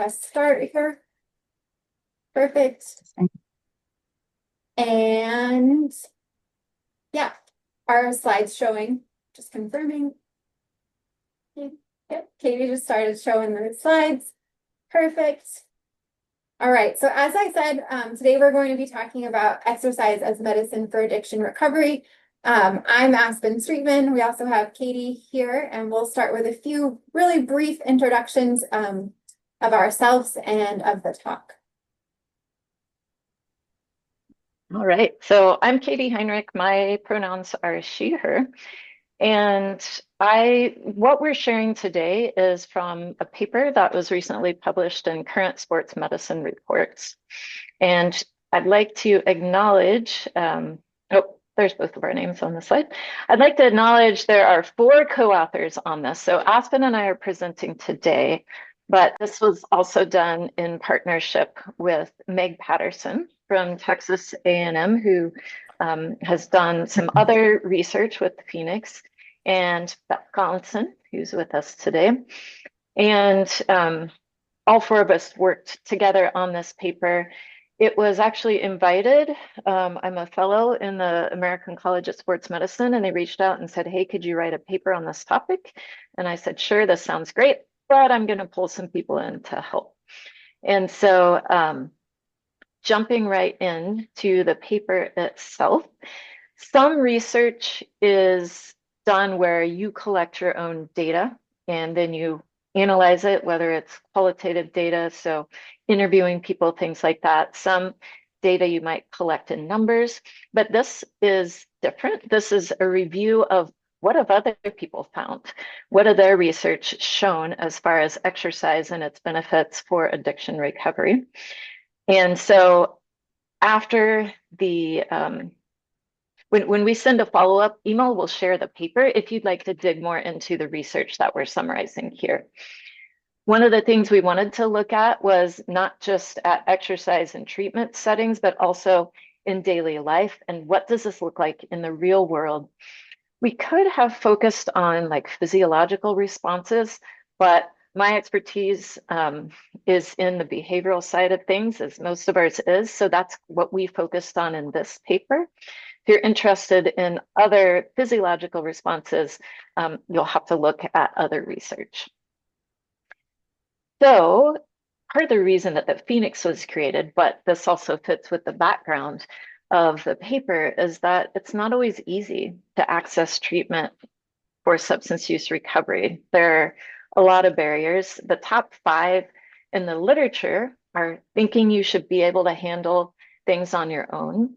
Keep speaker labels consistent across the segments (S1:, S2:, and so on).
S1: press start here. Perfect. And yeah, our slides showing, just confirming. Yep, Katie just started showing the slides. Perfect. All right, so as I said, today we're going to be talking about exercise as medicine for addiction recovery. I'm Aspen Streetman. We also have Katie here, and we'll start with a few really brief introductions of ourselves and of the talk.
S2: All right, so I'm Katie Heinrich. My pronouns are she, her. And what we're sharing today is from a paper that was recently published in Current Sports Medicine Reports. And I'd like to acknowledge, oh, there's both of our names on the slide. I'd like to acknowledge there are 4 co-authors on this. So Aspen and I are presenting today, but this was also done in partnership with Meg Patterson from Texas A&M, who has done some other research with Phoenix, and Beth Collinson, who's with us today. And all 4 of us worked together on this paper. It was actually invited. I'm a fellow in the American College of Sports Medicine, and they reached out and said, hey, could you write a paper on this topic? And I said, sure, this sounds great, but I'm going to pull some people in to help. And so jumping right into the paper itself, some research is done where you collect your own data and then you analyze it, whether it's qualitative data, so interviewing people, things like that. Some data you might collect in numbers, but this is different. This is a review of what have other people found? What have their research shown as far as exercise and its benefits for addiction recovery? And so after the when we send a follow-up email, we'll share the paper if you'd like to dig more into the research that we're summarizing here. One of the things we wanted to look at was not just at exercise and treatment settings, but also in daily life. And what does this look like in the real world? We could have focused on like physiological responses, but my expertise is in the behavioral side of things, as most of ours is. So that's what we focused on in this paper. If you're interested in other physiological responses, you'll have to look at other research. So part of the reason that the Phoenix was created, but this also fits with the background of the paper, is that it's not always easy to access treatment for substance use recovery. There are a lot of barriers. The top 5 in the literature are thinking you should be able to handle things on your own,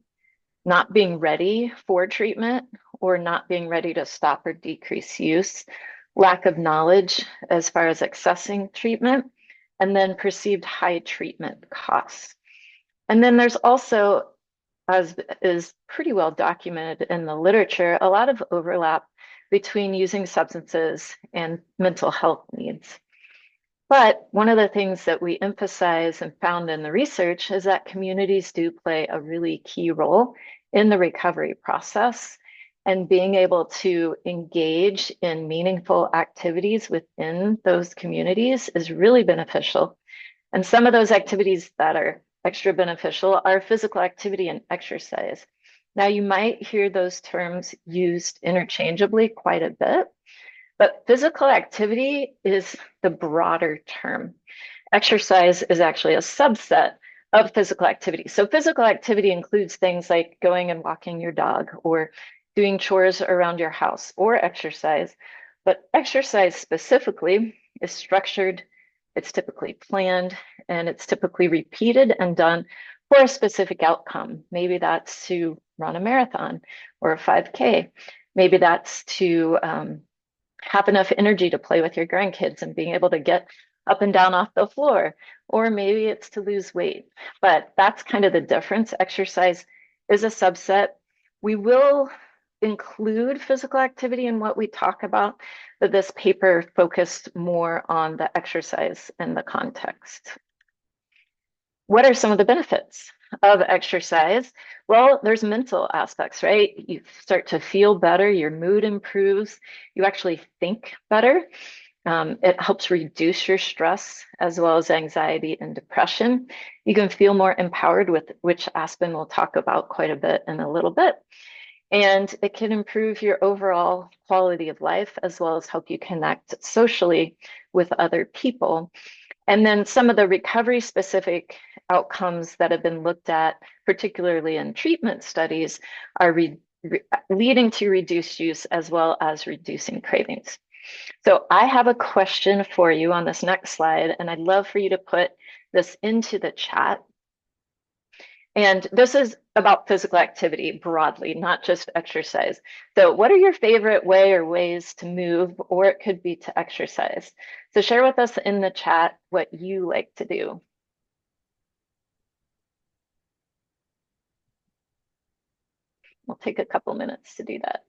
S2: not being ready for treatment, or not being ready to stop or decrease use, lack of knowledge as far as accessing treatment, and then perceived high treatment costs. And then there's also, as is pretty well documented in the literature, a lot of overlap between using substances and mental health needs. But one of the things that we emphasize and found in the research is that communities do play a really key role in the recovery process, and being able to engage in meaningful activities within those communities is really beneficial. And some of those activities that are extra beneficial are physical activity and exercise. Now, you might hear those terms used interchangeably quite a bit, but physical activity is the broader term. Exercise is actually a subset of physical activity. So physical activity includes things like going and walking your dog or doing chores around your house or exercise. But exercise specifically is structured, it's typically planned, and it's typically repeated and done for a specific outcome. Maybe that's to run a marathon or a 5K. Maybe that's to have enough energy to play with your grandkids and being able to get up and down off the floor, or maybe it's to lose weight. But that's kind of the difference. Exercise is a subset. We will include physical activity in what we talk about, but this paper focused more on the exercise in the context. What are some of the benefits of exercise? Well, there's mental aspects, right? You start to feel better, your mood improves, you actually think better. It helps reduce your stress as well as anxiety and depression. You can feel more empowered, with which Aspen will talk about quite a bit in a little bit. And it can improve your overall quality of life as well as help you connect socially with other people. And then some of the recovery specific outcomes that have been looked at, particularly in treatment studies, are leading to reduced use as well as reducing cravings. So I have a question for you on this next slide, and I'd love for you to put this into the chat. And this is about physical activity broadly, not just exercise. So what are your favorite ways to move, or it could be to exercise? So share with us in the chat what you like to do. We'll take a couple minutes to do that.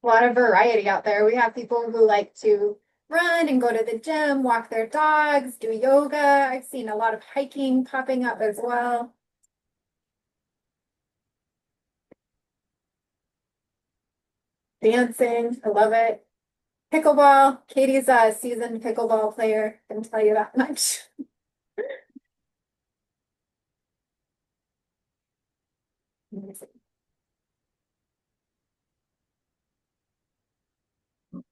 S1: A lot of variety out there. We have people who like to run and go to the gym, walk their dogs, do yoga. I've seen a lot of hiking popping up as well. Dancing, I love it. Pickleball. Katie's a seasoned pickleball player, can tell you that much.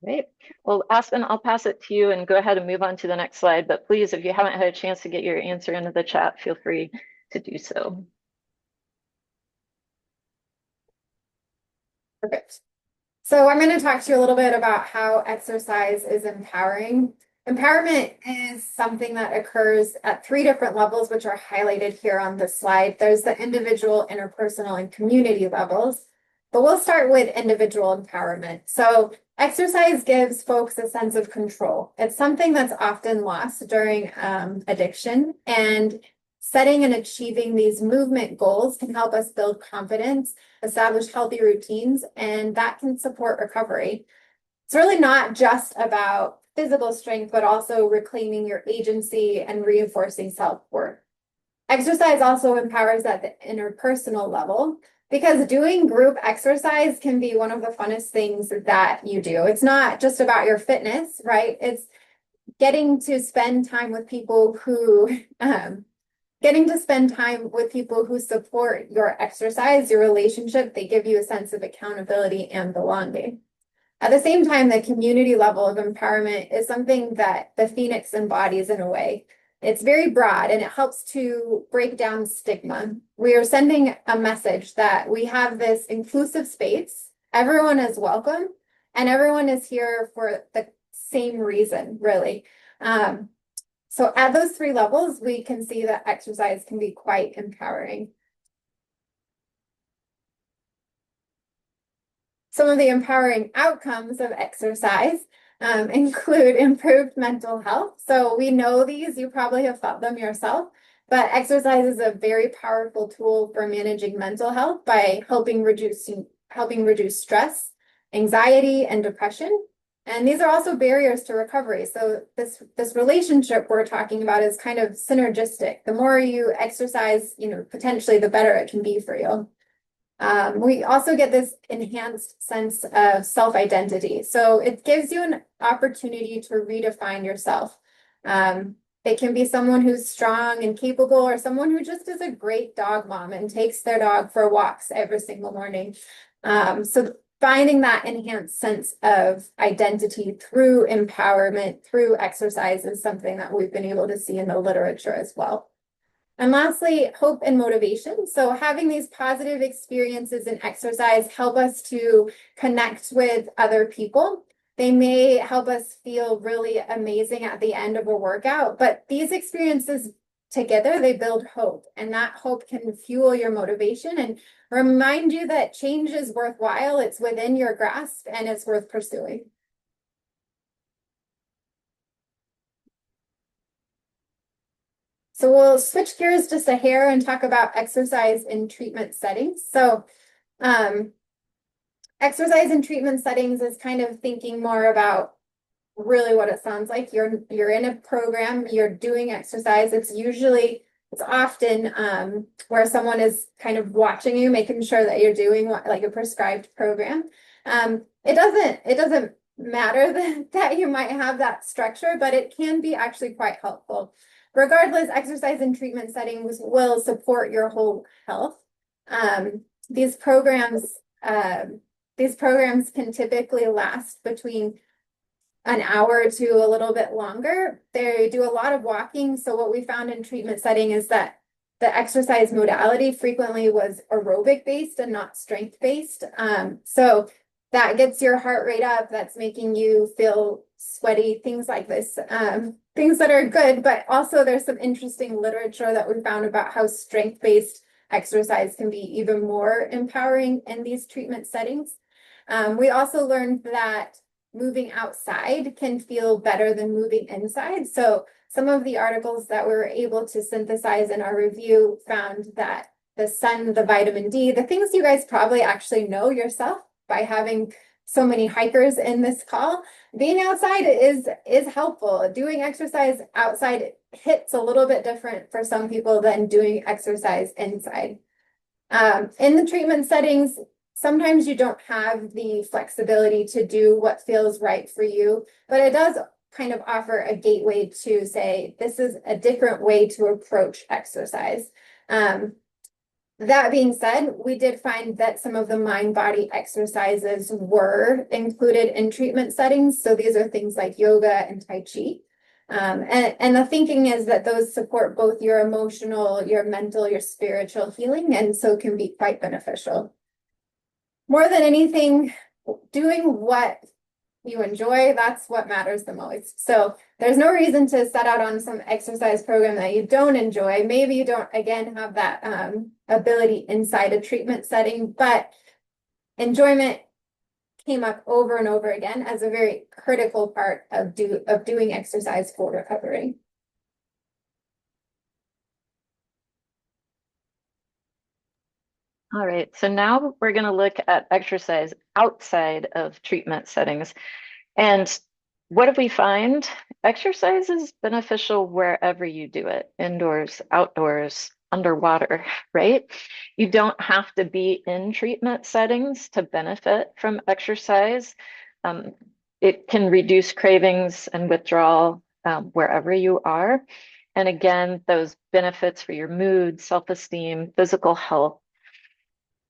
S2: Great. Well, Aspen, I'll pass it to you and go ahead and move on to the next slide. But please, if you haven't had a chance to get your answer into the chat, feel free to do so.
S1: Perfect. So I'm going to talk to you a little bit about how exercise is empowering. Empowerment is something that occurs at 3 different levels, which are highlighted here on the slide. There's the individual, interpersonal, and community levels. But we'll start with individual empowerment. So exercise gives folks a sense of control. It's something that's often lost during addiction, and setting and achieving these movement goals can help us build confidence, establish healthy routines, and that can support recovery. It's really not just about physical strength, but also reclaiming your agency and reinforcing self-worth. Exercise also empowers at the interpersonal level, because doing group exercise can be one of the funnest things that you do. It's not just about your fitness, right? It's getting to spend time with people who support your exercise, your relationship. They give you a sense of accountability and belonging. At the same time, the community level of empowerment is something that the Phoenix embodies in a way. It's very broad, and it helps to break down stigma. We are sending a message that we have this inclusive space. Everyone is welcome, and everyone is here for the same reason, really. So at those 3 levels, we can see that exercise can be quite empowering. Some of the empowering outcomes of exercise include improved mental health. So we know these, you probably have felt them yourself, but exercise is a very powerful tool for managing mental health by helping reduce stress, anxiety, and depression. And these are also barriers to recovery. So this relationship we're talking about is kind of synergistic. The more you exercise, potentially the better it can be for you. We also get this enhanced sense of self-identity. So it gives you an opportunity to redefine yourself. It can be someone who's strong and capable, or someone who just is a great dog mom and takes their dog for walks every single morning. So finding that enhanced sense of identity through empowerment, through exercise, is something that we've been able to see in the literature as well. And lastly, hope and motivation. So having these positive experiences in exercise help us to connect with other people. They may help us feel really amazing at the end of a workout, but these experiences together, they build hope, and that hope can fuel your motivation and remind you that change is worthwhile, it's within your grasp, and it's worth pursuing. So we'll switch gears just a hair and talk about exercise in treatment settings. So exercise in treatment settings is kind of thinking more about really what it sounds like. You're in a program, you're doing exercise. It's often where someone is kind of watching you, making sure that you're doing like a prescribed program. It doesn't matter that you might have that structure, but it can be actually quite helpful. Regardless, exercise and treatment settings will support your whole health. Um, these programs, these programs can typically last between an hour to a little bit longer. They do a lot of walking. So what we found in treatment setting is that the exercise modality frequently was aerobic based and not strength based. So that gets your heart rate up. That's making you feel sweaty, things like this. Things that are good, but also there's some interesting literature that we found about how strength based exercise can be even more empowering in these treatment settings. We also learned that moving outside can feel better than moving inside. So some of the articles that we were able to synthesize in our review found that the sun, the vitamin D, the things you guys probably actually know yourself by having so many hikers in this call, being outside is helpful. Doing exercise outside hits a little bit different for some people than doing exercise inside. In the treatment settings, sometimes you don't have the flexibility to do what feels right for you, but it does kind of offer a gateway to say, this is a different way to approach exercise. That being said, we did find that some of the mind-body exercises were included in treatment settings. So these are things like yoga and Tai Chi. And the thinking is that those support both your emotional, your mental, your spiritual healing, and so can be quite beneficial. More than anything, doing what you enjoy, that's what matters the most. So there's no reason to set out on some exercise program that you don't enjoy. Maybe you don't, again, have that ability inside a treatment setting, but enjoyment came up over and over again as a very critical part of doing exercise for recovery.
S2: All right, so now we're going to look at exercise outside of treatment settings. And what do we find? Exercise is beneficial wherever you do it, indoors, outdoors, underwater, right? You don't have to be in treatment settings to benefit from exercise. Um, it can reduce cravings and withdrawal wherever you are. And again, those benefits for your mood, self-esteem, physical health.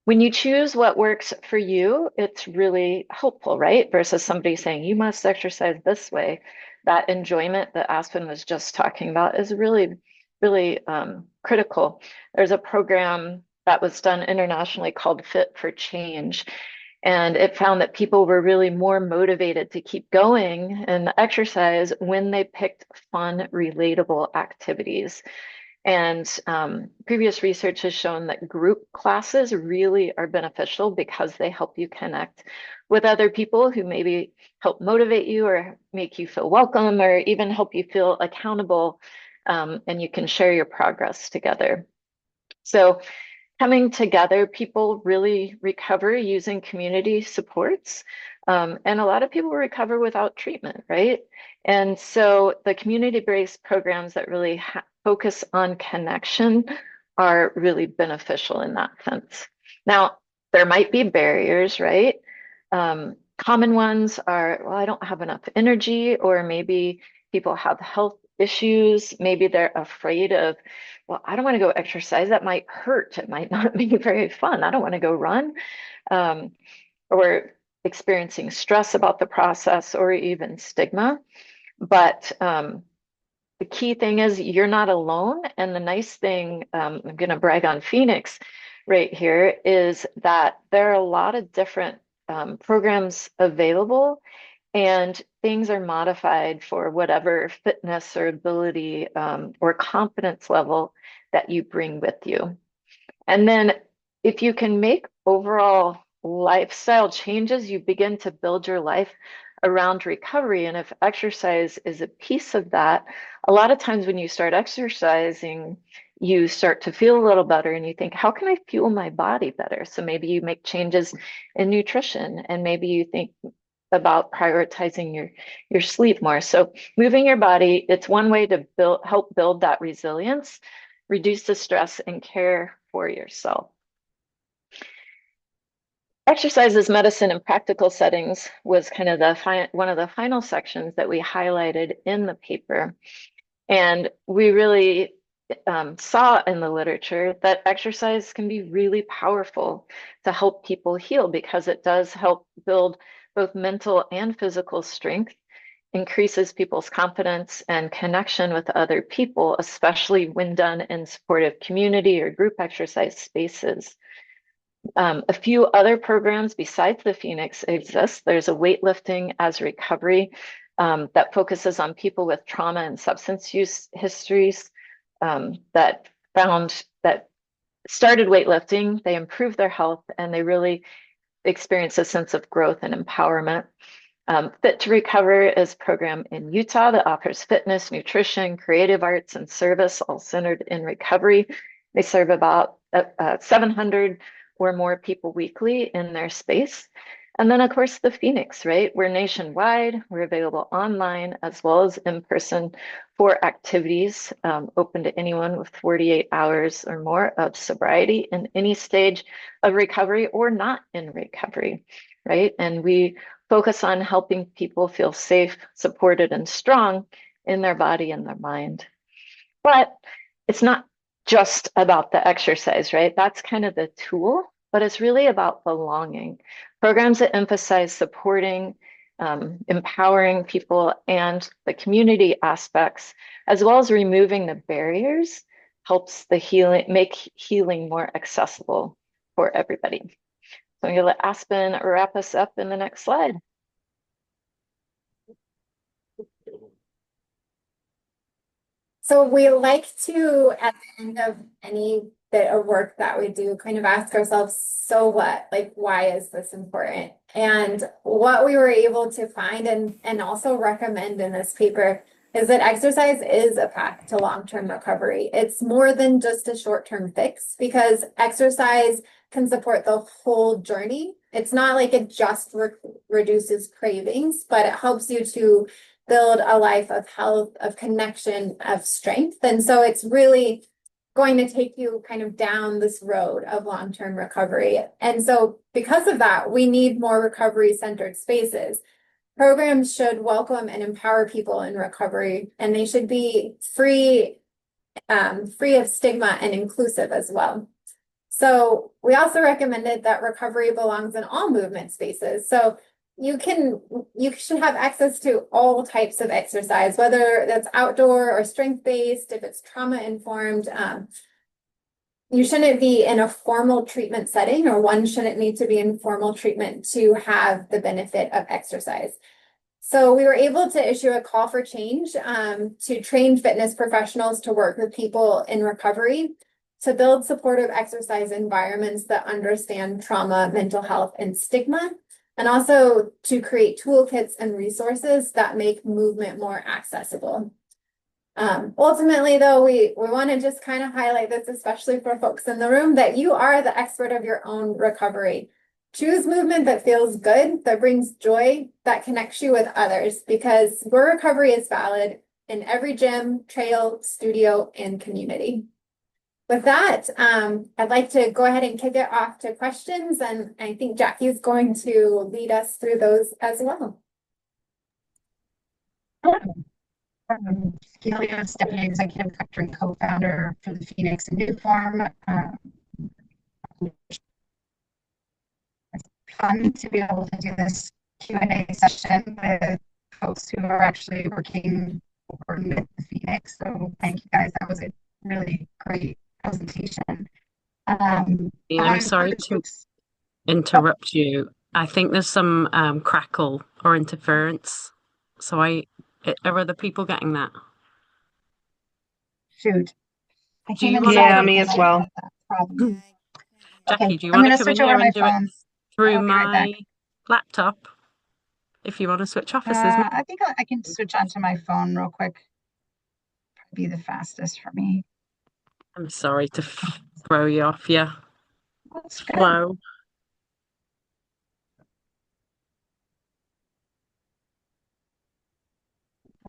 S2: When you choose what works for you, it's really helpful, right? Versus somebody saying, you must exercise this way. That enjoyment that Aspen was just talking about is really critical. There's a program that was done internationally called Fit for Change. And it found that people were really more motivated to keep going and exercise when they picked fun, relatable activities. And previous research has shown that group classes really are beneficial because they help you connect with other people who maybe help motivate you or make you feel welcome or even help you feel accountable, and you can share your progress together. So coming together, people really recover using community supports. And a lot of people recover without treatment, right? And so the community-based programs that really focus on connection are really beneficial in that sense. Now, there might be barriers, right? Common ones are, well, I don't have enough energy, or maybe people have health issues. Maybe they're afraid of, well, I don't want to go exercise. That might hurt. It might not be very fun. I don't want to go run. Or experiencing stress about the process or even stigma. But the key thing is you're not alone. And the nice thing, I'm going to brag on Phoenix right here, is that there are a lot of different programs available, and things are modified for whatever fitness or ability or confidence level that you bring with you. And then if you can make overall lifestyle changes, you begin to build your life around recovery. And if exercise is a piece of that, a lot of times when you start exercising, you start to feel a little better and you think, how can I fuel my body better? So maybe you make changes in nutrition, and maybe you think about prioritizing your sleep more. So moving your body, it's one way to help build that resilience, reduce the stress, and care for yourself. Exercise as medicine in practical settings was kind of one of the final sections that we highlighted in the paper. And we really saw in the literature that exercise can be really powerful to help people heal because it does help build both mental and physical strength, increases people's confidence and connection with other people, especially when done in supportive community or group exercise spaces. A few other programs besides the Phoenix exist. There's a weightlifting as recovery that focuses on people with trauma and substance use histories that found that started weightlifting, they improved their health, and they really experienced a sense of growth and empowerment. Fit to Recover is a program in Utah that offers fitness, nutrition, creative arts, and service, all centered in recovery. They serve about 700 or more people weekly in their space. And then, of course, the Phoenix, right? We're nationwide. We're available online as well as in person for activities open to anyone with 48 hours or more of sobriety in any stage of recovery or not in recovery, right? And we focus on helping people feel safe, supported, and strong in their body and their mind. But it's not just about the exercise, right? That's kind of the tool, but it's really about belonging. Programs that emphasize supporting, empowering people and the community aspects, as well as removing the barriers, helps make healing more accessible for everybody. So I'm going to let Aspen wrap us up in the next slide.
S1: So we like to, at the end of any bit of work that we do, kind of ask ourselves, so what? Like, why is this important? And what we were able to find and also recommend in this paper is that exercise is a path to long-term recovery. It's more than just a short-term fix because exercise can support the whole journey. It's not like it just reduces cravings, but it helps you to build a life of health, of connection, of strength. And so it's really going to take you kind of down this road of long-term recovery. And so because of that, we need more recovery-centered spaces. Programs should welcome and empower people in recovery, and they should be free of stigma and inclusive as well. So we also recommended that recovery belongs in all movement spaces. So you should have access to all types of exercise, whether that's outdoor or strength-based, if it's trauma-informed. You shouldn't be in a formal treatment setting, or one shouldn't need to be in formal treatment to have the benefit of exercise. So we were able to issue a call for change to train fitness professionals to work with people in recovery, to build supportive exercise environments that understand trauma, mental health, and stigma, and also to create toolkits and resources that make movement more accessible. Ultimately, though, we want to just kind of highlight this, especially for folks in the room, that you are the expert of your own recovery. Choose movement that feels good, that brings joy, that connects you with others, because your recovery is valid in every gym, trail, studio, and community. With that, I'd like to go ahead and kick it off to questions, and I think Jackie's going to lead us through those as well.
S3: Celia is Deputy Executive Director and Co-founder for the Phoenix New Form. It's fun to be able to do this Q&A session with folks who are actually working with the Phoenix. So thank you guys. That was a really great presentation.
S4: I'm sorry to interrupt you. I think there's some crackle or interference. So are other people getting that?
S3: Shoot. I
S4: Do you
S3: came
S4: want
S3: inside
S4: to-
S5: me as well.
S4: Jackie,
S3: Okay,
S4: do you
S3: I'm
S4: want
S3: going
S4: to
S3: to
S4: come in
S3: switch over
S4: here
S3: my
S4: and do it
S3: phone.
S4: through
S3: I'll be right back.
S4: my laptop? If you want to switch offices.
S3: I think I can switch onto my phone real quick. Be the fastest for me.
S4: I'm sorry to throw you off your
S3: That's good.
S4: flow.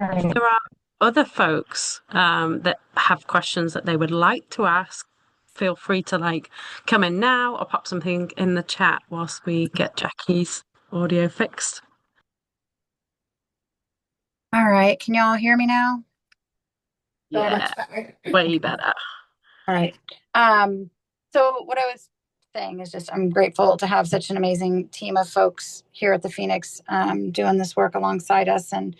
S4: If there are other folks that have questions that they would like to ask, feel free to come in now or pop something in the chat whilst we get Jackie's audio fixed.
S3: All right, can y'all hear me now?
S1: So
S4: Yeah,
S1: much better.
S4: way better.
S3: All right. So what I was saying is just I'm grateful to have such an amazing team of folks here at the Phoenix doing this work alongside us. And,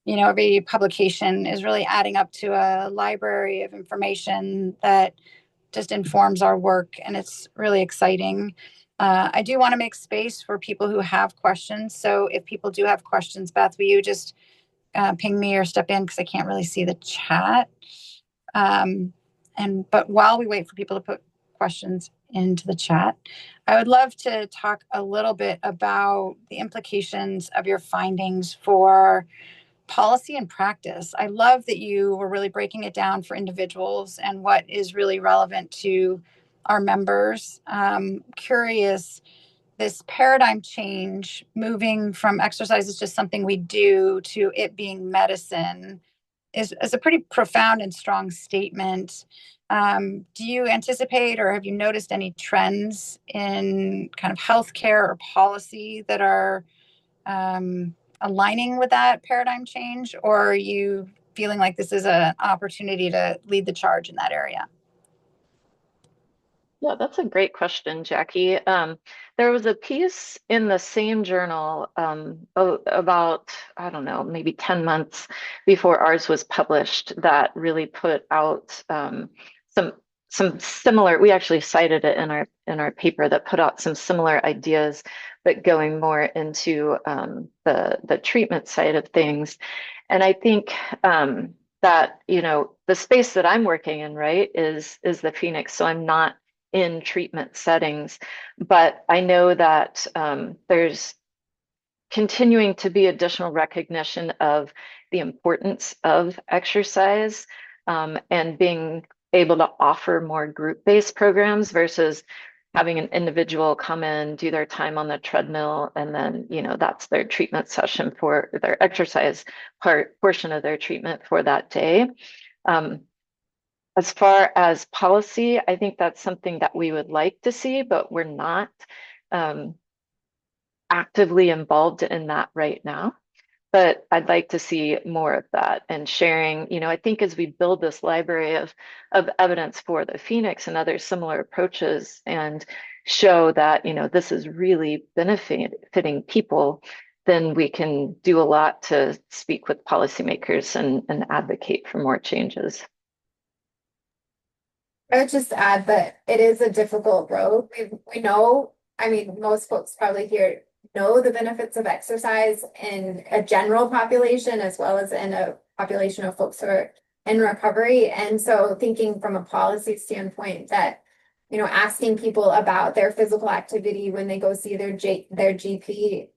S3: every publication is really adding up to a library of information that just informs our work. And it's really exciting. I do want to make space for people who have questions. So if people do have questions, Beth, will you just ping me or step in because I can't really see the chat. But while we wait for people to put questions into the chat, I would love to talk a little bit about the implications of your findings for policy and practice. I love that you were really breaking it down for individuals and what is really relevant to our members. Curious, this paradigm change, moving from exercise is just something we do to it being medicine, is a pretty profound and strong statement. Do you anticipate or have you noticed any trends in kind of healthcare or policy that are aligning with that paradigm change? Or are you feeling like this is an opportunity to lead the charge in that area?
S2: Yeah, that's a great question, Jackie. There was a piece in the same journal about, I don't know, maybe 10 months before ours was published that really put out some similar, we actually cited it in our paper that put out some similar ideas, but going more into the treatment side of things. And I think that, the space that I'm working in, right, is the Phoenix. So I'm not in treatment settings, but I know that there's continuing to be additional recognition of the importance of exercise and being able to offer more group-based programs versus having an individual come in, do their time on the treadmill, and then, that's their treatment session for their exercise portion of their treatment for that day. As far as policy, I think that's something that we would like to see, but we're not actively involved in that right now. But I'd like to see more of that and sharing, I think as we build this library of evidence for the Phoenix and other similar approaches and show that, this is really benefiting people, then we can do a lot to speak with policymakers and advocate for more changes.
S1: I would just add that it is a difficult road. We know, most folks probably here know the benefits of exercise in a general population as well as in a population of folks who are in recovery. And so thinking from a policy standpoint that, asking people about their physical activity when they go see their GP,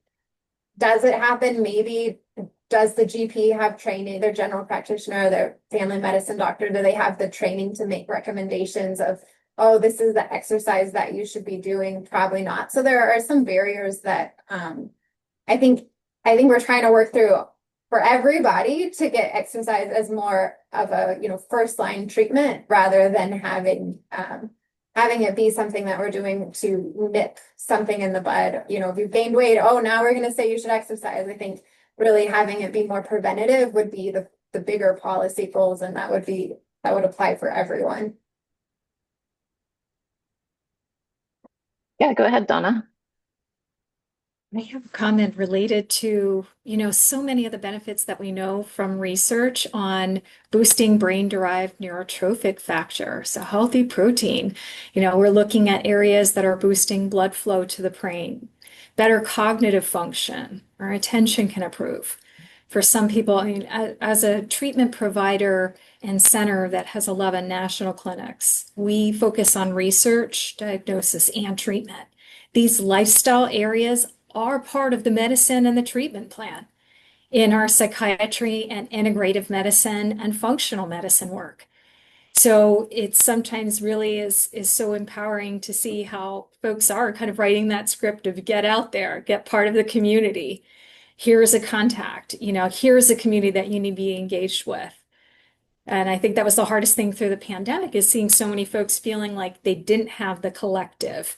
S1: does it happen? Maybe. Does the GP have training, their general practitioner, their family medicine doctor, do they have the training to make recommendations of, oh, this is the exercise that you should be doing? Probably not. So there are some barriers that I think we're trying to work through for everybody to get exercise as more of a first line treatment rather than having it be something that we're doing to nip something in the bud. If you've gained weight, oh, now we're going to say you should exercise. I think really having it be more preventative would be the bigger policy goals, and that would apply for everyone.
S2: Yeah, go ahead, Donna.
S5: I have a comment related to, so many of the benefits that we know from research on boosting brain-derived neurotrophic factor, so healthy protein. We're looking at areas that are boosting blood flow to the brain, better cognitive function, our attention can improve. For some people, as a treatment provider and center that has 11 national clinics, we focus on research, diagnosis, and treatment. These lifestyle areas are part of the medicine and the treatment plan in our psychiatry and integrative medicine and functional medicine work. So it sometimes really is so empowering to see how folks are kind of writing that script of get out there, get part of the community, Here's a contact, here's a community that you need to be engaged with. And I think that was the hardest thing through the pandemic, is seeing so many folks feeling like they didn't have the collective.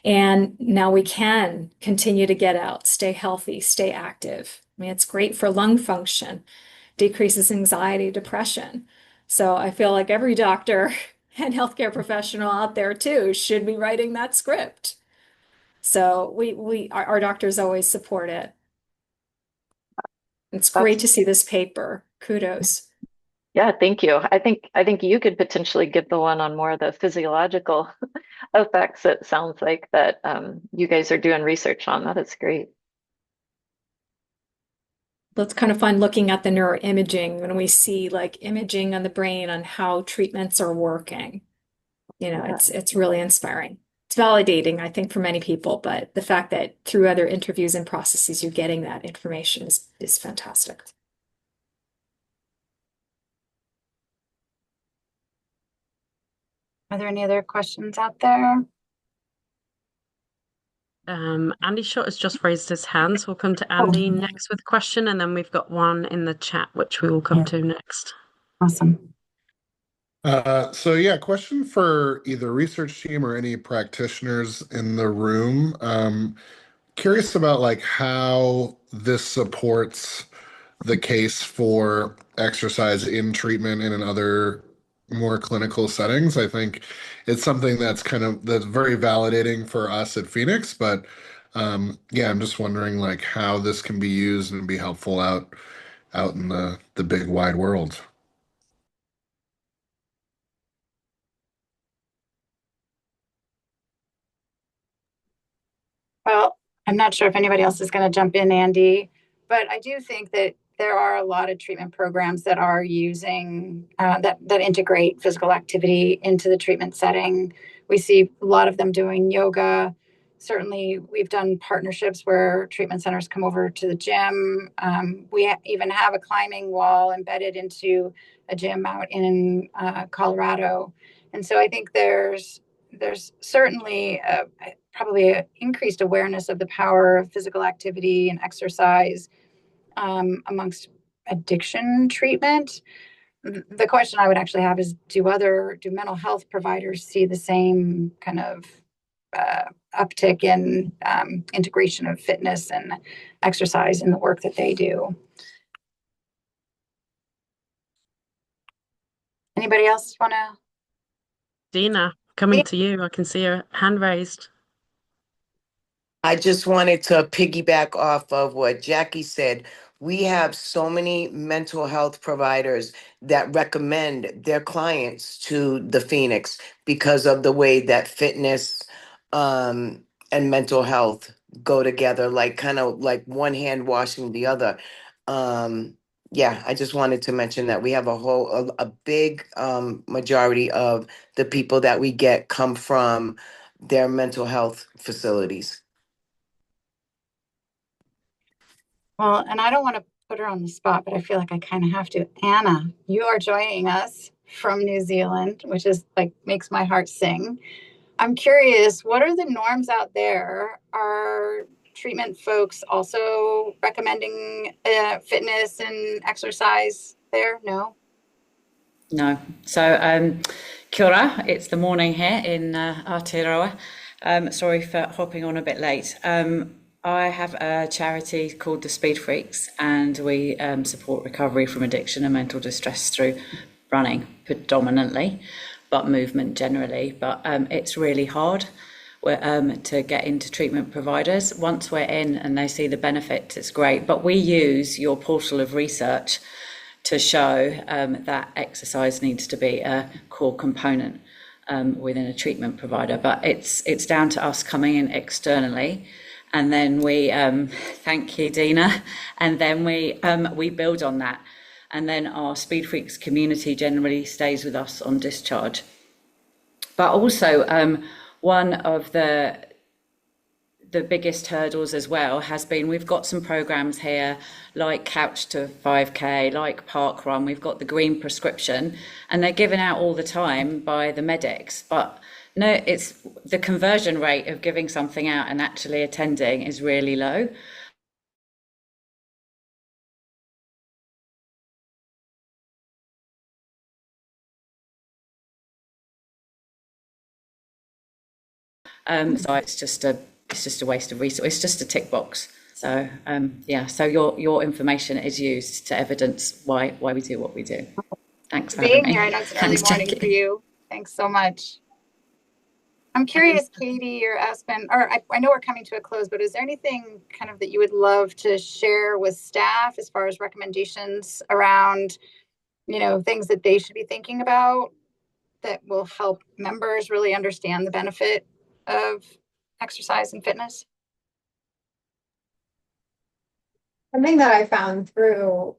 S5: And now we can continue to get out, stay healthy, stay active. I mean, it's great for lung function, decreases anxiety, depression. So I feel like every doctor and healthcare professional out there too should be writing that script. So our doctors always support it. It's great to
S2: That's
S5: see this paper. Kudos.
S2: Yeah, thank you. I think you could potentially give the one on more of the physiological effects. It sounds like that you guys are doing research on. That is great.
S5: That's kind of fun looking at the neuroimaging when we see like imaging on the brain on how treatments are working.
S2: Yeah.
S5: It's really inspiring. It's validating, I think, for many people, but the fact that through other interviews and processes you're getting that information is fantastic.
S3: Are there any other questions out there?
S4: Andy Short has just raised his hand, so we'll come to Andy next with a question, and then we've got one in the chat, which we will come to next.
S3: Awesome.
S6: So yeah, question for either research team or any practitioners in the room. Curious about like how this supports the case for exercise in treatment and in other more clinical settings. I think it's something that's very validating for us at Phoenix, but yeah, I'm just wondering like how this can be used and be helpful out in the big wide world.
S3: Well, I'm not sure if anybody else is going to jump in, Andy, but I do think that there are a lot of treatment programs that are using that integrate physical activity into the treatment setting. We see a lot of them doing yoga. Certainly, we've done partnerships where treatment centers come over to the gym. We even have a climbing wall embedded into a gym out in Colorado, and so I think there's certainly probably an increased awareness of the power of physical activity and exercise amongst addiction treatment. The question I would actually have is, do mental health providers see the same kind of uptick in integration of fitness and exercise in the work that they do? Anybody else want to?
S4: Dina, coming to you. I can see your hand raised.
S7: I just wanted to piggyback off of what Jackie said. We have so many mental health providers that recommend their clients to the Phoenix because of the way that fitness and mental health go together, like kind of like one hand washing the other. Yeah, I just wanted to mention that we have a big majority of the people that we get come from their mental health facilities.
S3: Well, and I don't want to put her on the spot, but I feel like I kind of have to. Anna, you are joining us from New Zealand, which is like makes my heart sing. I'm curious, what are the norms out there? Are treatment folks also recommending fitness and exercise there? No?
S8: No. So, kia ora, it's the morning here in Aotearoa. Sorry for hopping on a bit late. I have a charity called the Speed Freaks, and we support recovery from addiction and mental distress through running predominantly, but movement generally. But it's really hard to get into treatment providers. Once we're in and they see the benefits, it's great. But we use your portal of research to show that exercise needs to be a core component within a treatment provider. But it's down to us coming in externally. And then we, thank you, Dina, and then we build on that. And then our Speed Freaks community generally stays with us on discharge. But also, one of the biggest hurdles as well has been, we've got some programs here like Couch to 5K, like Park Run, we've got the green prescription, and they're given out all the time by the medics. But no, it's the conversion rate of giving something out and actually attending is really low. So it's just a waste of resource. It's just a tick box. So yeah, so your information is used to evidence why we do what we do. Thanks for having
S3: Being
S8: me.
S3: here, I know it's an early
S8: Thanks,
S3: morning for
S8: Jackie.
S3: you. Thanks so much. I'm curious, Katie or Aspen, or I know we're coming to a close, but is there anything kind of that you would love to share with staff as far as recommendations around, things that they should be thinking about that will help members really understand the benefit of exercise and fitness?
S1: Something that I found through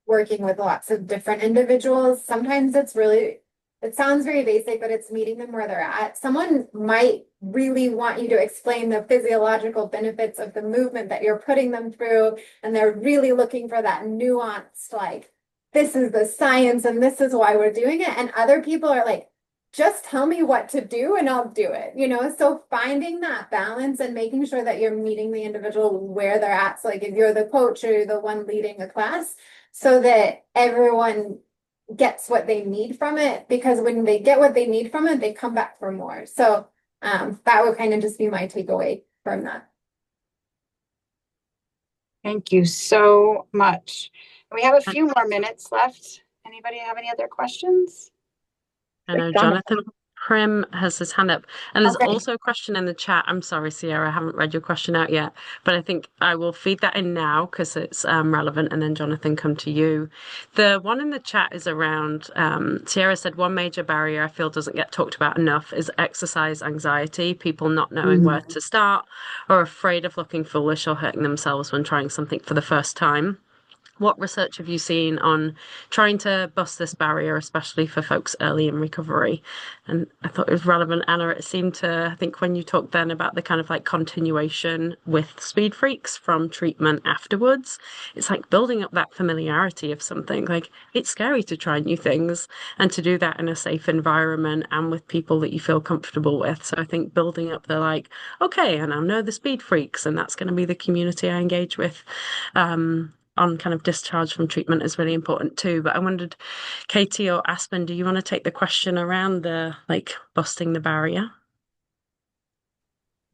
S1: working with lots of different individuals, sometimes it sounds very basic, but it's meeting them where they're at. Someone might really want you to explain the physiological benefits of the movement that you're putting them through, and they're really looking for that nuanced, like, this is the science and this is why we're doing it. And other people are like, just tell me what to do and I'll do it, So finding that balance and making sure that you're meeting the individual where they're at. So like if you're the coach or you're the one leading a class, so that everyone gets what they need from it, because when they get what they need from it, they come back for more. So that would kind of just be my takeaway from that.
S3: Thank you so much. We have a few more minutes left. Anybody have any other questions?
S4: I know
S2: Jonathan.
S4: Jonathan Prim has his hand up. And there's
S3: Okay.
S4: also a question in the chat. I'm sorry, Sierra, I haven't read your question out yet, but I think I will feed that in now because it's relevant, and then Jonathan, come to you. The one in the chat is around, Sierra said, one major barrier I feel doesn't get talked about enough is exercise anxiety, people not knowing where to start or afraid of looking foolish or hurting themselves when trying something for the first time. What research have you seen on trying to bust this barrier, especially for folks early in recovery? And I thought it was relevant, Anna. It seemed to, I think when you talked then about the kind of like continuation with Speed Freaks from treatment afterwards, it's like building up that familiarity of something. Like it's scary to try new things and to do that in a safe environment and with people that you feel comfortable with. So I think building up the like, okay, and I know the Speed Freaks, and that's going to be the community I engage with. On kind of discharge from treatment is really important too. But I wondered, Katie or Aspen, do you want to take the question around the like busting the barrier?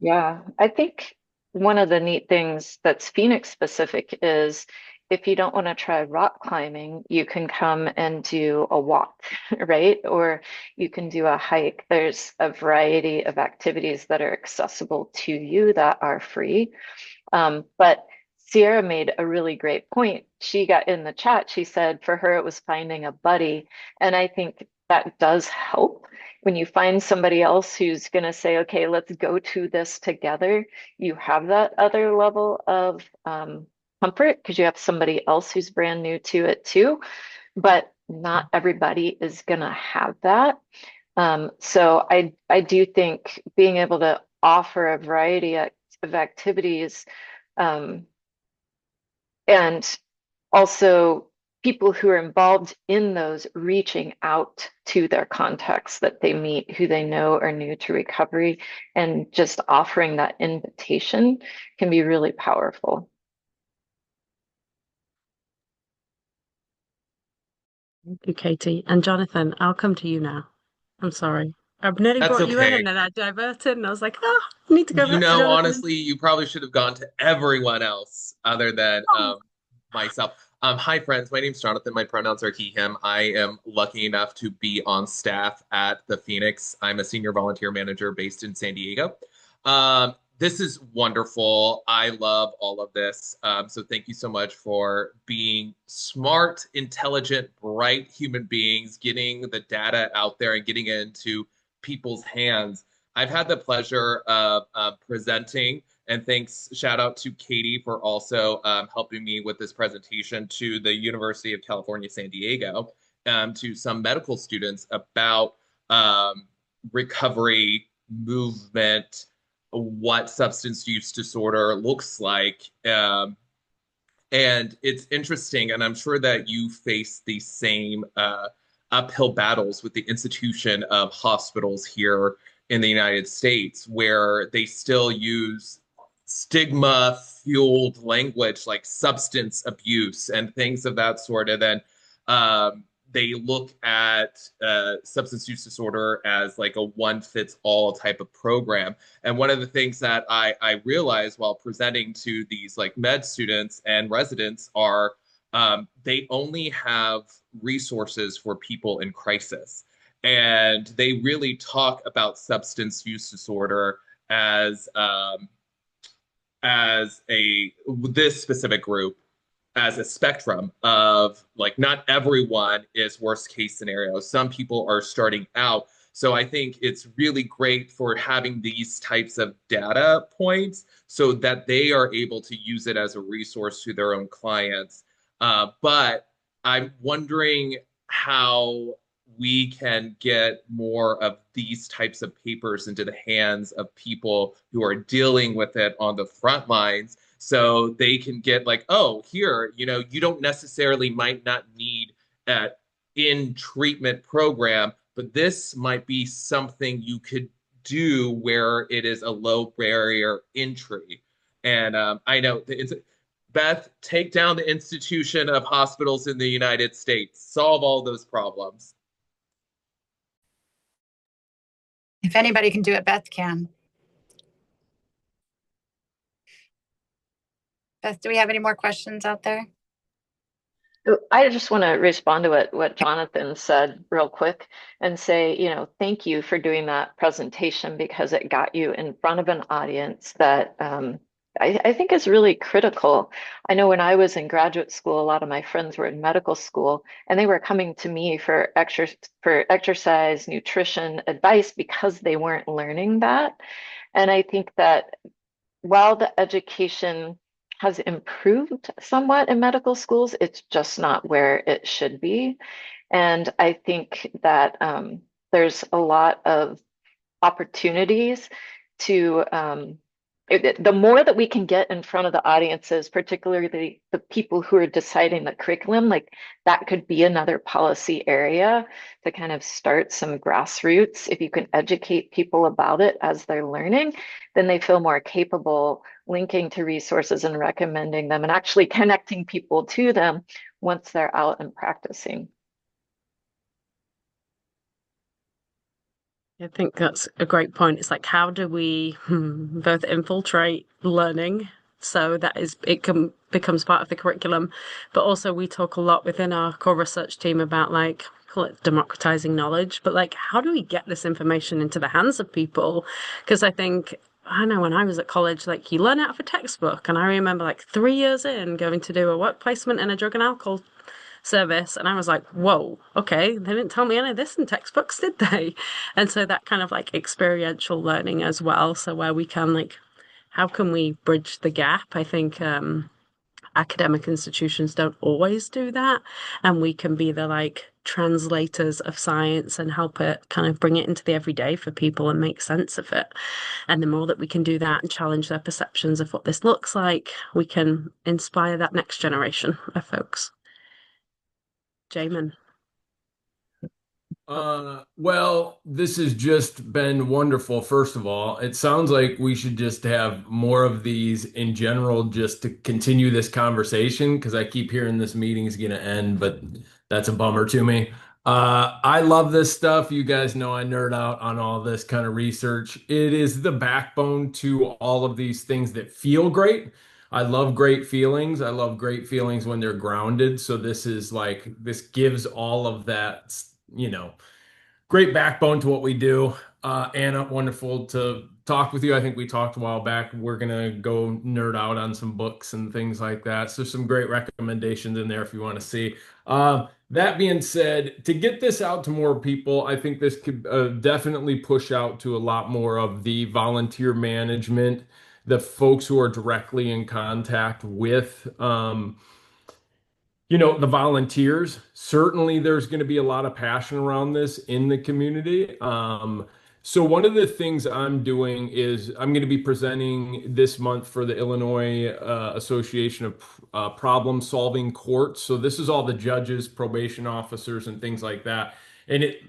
S2: Yeah, I think one of the neat things that's Phoenix specific is if you don't want to try rock climbing, you can come and do a walk, right? Or you can do a hike. There's a variety of activities that are accessible to you that are free. But Sierra made a really great point. She got in the chat, she said for her it was finding a buddy. And I think that does help when you find somebody else who's going to say, okay, let's go to this together. You have that other level of comfort because you have somebody else who's brand new to it too. But not everybody is going to have that. So I do think being able to offer a variety of activities, and also people who are involved in those reaching out to their contacts that they meet, who they know are new to recovery, and just offering that invitation can be really powerful.
S4: Thank you, Katie. And Jonathan, I'll come to you now. I'm sorry. I've nearly
S9: That's
S4: brought you in
S9: okay.
S4: and then I diverted and I was like, oh, I need to go
S9: You
S4: back to
S9: know,
S4: Jonathan.
S9: honestly, you probably should have gone to everyone else other than
S4: Oh,
S9: myself. Hi, friends. My name's Jonathan. My pronouns are he, him. I am lucky enough to be on staff at the Phoenix. I'm a senior volunteer manager based in San Diego. This is wonderful. I love all of this. So thank you so much for being smart, intelligent, bright human beings, getting the data out there and getting it into people's hands. I've had the pleasure of presenting, and thanks, shout out to Katie for also helping me with this presentation to the University of California, San Diego, to some medical students about recovery, movement, what substance use disorder looks like. And it's interesting, and I'm sure that you face the same uphill battles with the institution of hospitals here in the United States, where they still use stigma fueled language like substance abuse and things of that sort. And then they look at substance use disorder as like a one fits all type of program. And one of the things that I realized while presenting to these like med students and residents are they only have resources for people in crisis. And they really talk about substance use disorder as a this specific group as a spectrum of like not everyone is worst case scenario. Some people are starting out. So I think it's really great for having these types of data points so that they are able to use it as a resource to their own clients. But I'm wondering how we can get more of these types of papers into the hands of people who are dealing with it on the front lines so they can get like, oh, here, you don't necessarily might not need an in treatment program, but this might be something you could do where it is a low barrier entry. And I know it's Beth, take down the institution of hospitals in the United States, solve all those problems.
S3: If anybody can do it, Beth can. Beth, do we have any more questions out there?
S2: I just want to respond to what Jonathan said real quick and say, thank you for doing that presentation because it got you in front of an audience that I think is really critical. I know when I was in graduate school, a lot of my friends were in medical school and they were coming to me for exercise, nutrition advice because they weren't learning that. And I think that while the education has improved somewhat in medical schools, it's just not where it should be. And I think that there's a lot of opportunities to the more that we can get in front of the audiences, particularly the people who are deciding the curriculum, like that could be another policy area to kind of start some grassroots. If you can educate people about it as they're learning, then they feel more capable linking to resources and recommending them and actually connecting people to them once they're out and practicing.
S4: I think that's a great point. It's like, how do we both infiltrate learning so that becomes part of the curriculum, but also we talk a lot within our core research team about like, call it democratizing knowledge, but like, how do we get this information into the hands of people? Because I think, I know when I was at college, like you learn out of a textbook, and I remember like 3 years in going to do a work placement in a drug and alcohol service, and I was like, whoa, okay, they didn't tell me any of this in textbooks, did they? And so that kind of like experiential learning as well, so where we can like, how can we bridge the gap? I think academic institutions don't always do that, and we can be the like translators of science and help it kind of bring it into the everyday for people and make sense of it. And the more that we can do that and challenge their perceptions of what this looks like, we can inspire that next generation of folks. Jamin.
S10: Well, this has just been wonderful. First of all, it sounds like we should just have more of these in general, just to continue this conversation, because I keep hearing this meeting is going to end, but that's a bummer to me. I love this stuff. You guys know I nerd out on all this kind of research. It is the backbone to all of these things that feel great. I love great feelings. I love great feelings when they're grounded. So this is like, this gives all of that, great backbone to what we do. Anna, wonderful to talk with you. I think we talked a while back. We're going to go nerd out on some books and things like that. So some great recommendations in there if you want to see. That being said, to get this out to more people, I think this could definitely push out to a lot more of the volunteer management, the folks who are directly in contact with the volunteers. Certainly there's going to be a lot of passion around this in the community. So one of the things I'm doing is I'm going to be presenting this month for the Illinois Association of Problem Solving Courts. So this is all the judges, probation officers, and things like that. And it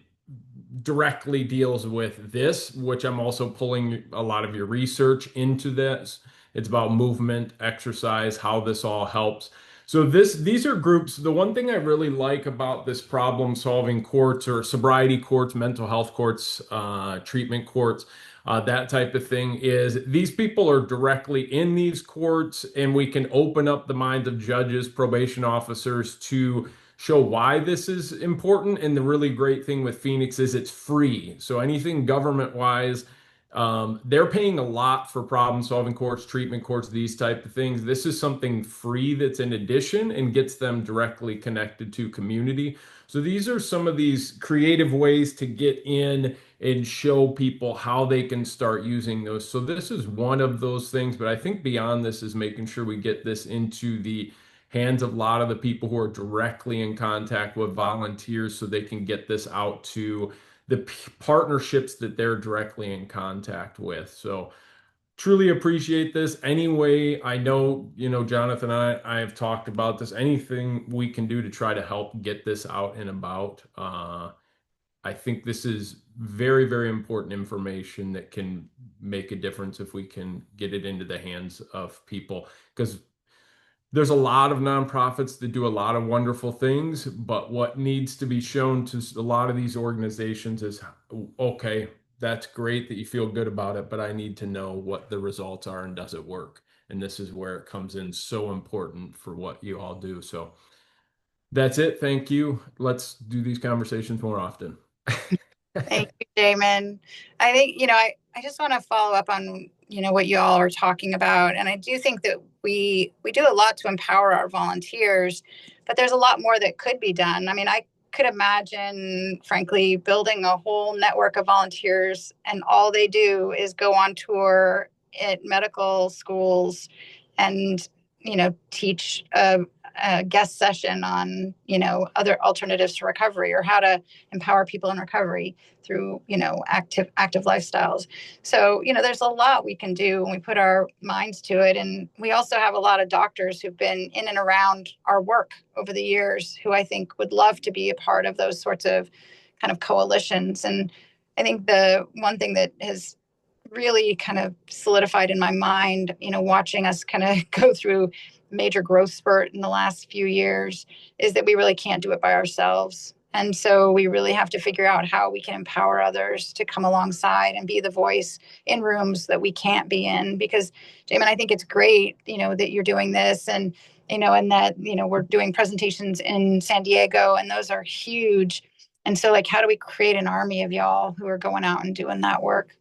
S10: directly deals with this, which I'm also pulling a lot of your research into this. It's about movement, exercise, how this all helps. So these are groups. The one thing I really like about this problem-solving courts or sobriety courts, mental health courts, treatment courts, that type of thing is these people are directly in these courts, and we can open up the minds of judges, probation officers to show why this is important. And the really great thing with Phoenix is it's free. So anything government-wise, they're paying a lot for problem solving courts, treatment courts, these type of things. This is something free that's in addition and gets them directly connected to community. So these are some of these creative ways to get in and show people how they can start using those. So this is one of those things, but I think beyond this is making sure we get this into the hands of a lot of the people who are directly in contact with volunteers so they can get this out to the partnerships that they're directly in contact with. So truly appreciate this. Anyway, I know, Jonathan and I have talked about this. Anything we can do to try to help get this out and about. I think this is very, very important information that can make a difference if we can get it into the hands of people. Because there's a lot of nonprofits that do a lot of wonderful things, but what needs to be shown to a lot of these organizations is, okay, that's great that you feel good about it, but I need to know what the results are and does it work? And this is where it comes in so important for what you all do. So that's it. Thank you. Let's do these conversations more often.
S3: Thank you, Damon. I think, I just want to follow up on, what you all are talking about. And I do think that we do a lot to empower our volunteers, but there's a lot more that could be done. I mean, I could imagine, frankly, building a whole network of volunteers and all they do is go on tour at medical schools and, teach a guest session on, other alternatives to recovery or how to empower people in recovery through, active lifestyles. So, there's a lot we can do when we put our minds to it. And we also have a lot of doctors who've been in and around our work over the years who I think would love to be a part of those sorts of kind of coalitions. And I think the one thing that has really kind of solidified in my mind, watching us kind of go through major growth spurt in the last few years is that we really can't do it by ourselves. And so we really have to figure out how we can empower others to come alongside and be the voice in rooms that we can't be in. Because, Jamin, I think it's great, that you're doing this and, and that, we're doing presentations in San Diego and those are huge. And so how do we create an army of y'all who are going out and doing that work?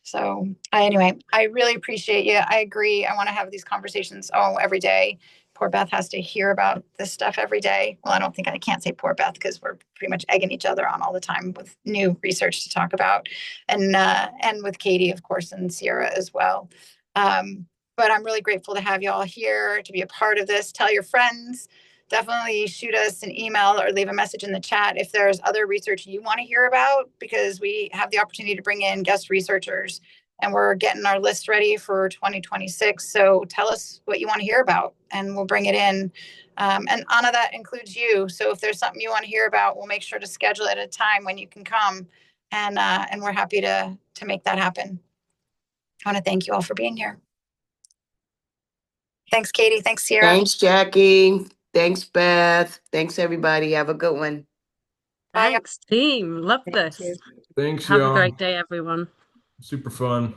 S3: So anyway, I really appreciate you. I agree. I want to have these conversations every day. Poor Beth has to hear about this stuff every day. Well, I can't say poor Beth because we're pretty much egging each other on all the time with new research to talk about, and with Katie, of course, and Sierra as well. But I'm really grateful to have you all here to be a part of this. Tell your friends. Definitely shoot us an email or leave a message in the chat if there's other research you want to hear about, because we have the opportunity to bring in guest researchers and we're getting our list ready for 2026. So tell us what you want to hear about and we'll bring it in. And Anna, that includes you. So if there's something you want to hear about, we'll make sure to schedule it at a time when you can come. And we're happy to make that happen. I want to thank you all for being here. Thanks, Katie. Thanks, Sierra.
S7: Thanks, Jackie. Thanks, Beth. Thanks, everybody. Have a good one.
S4: Thanks, team. Love
S3: Thank
S4: this.
S3: you.
S10: Thanks,
S4: Have
S10: y'all.
S4: a great day, everyone.
S10: Super fun.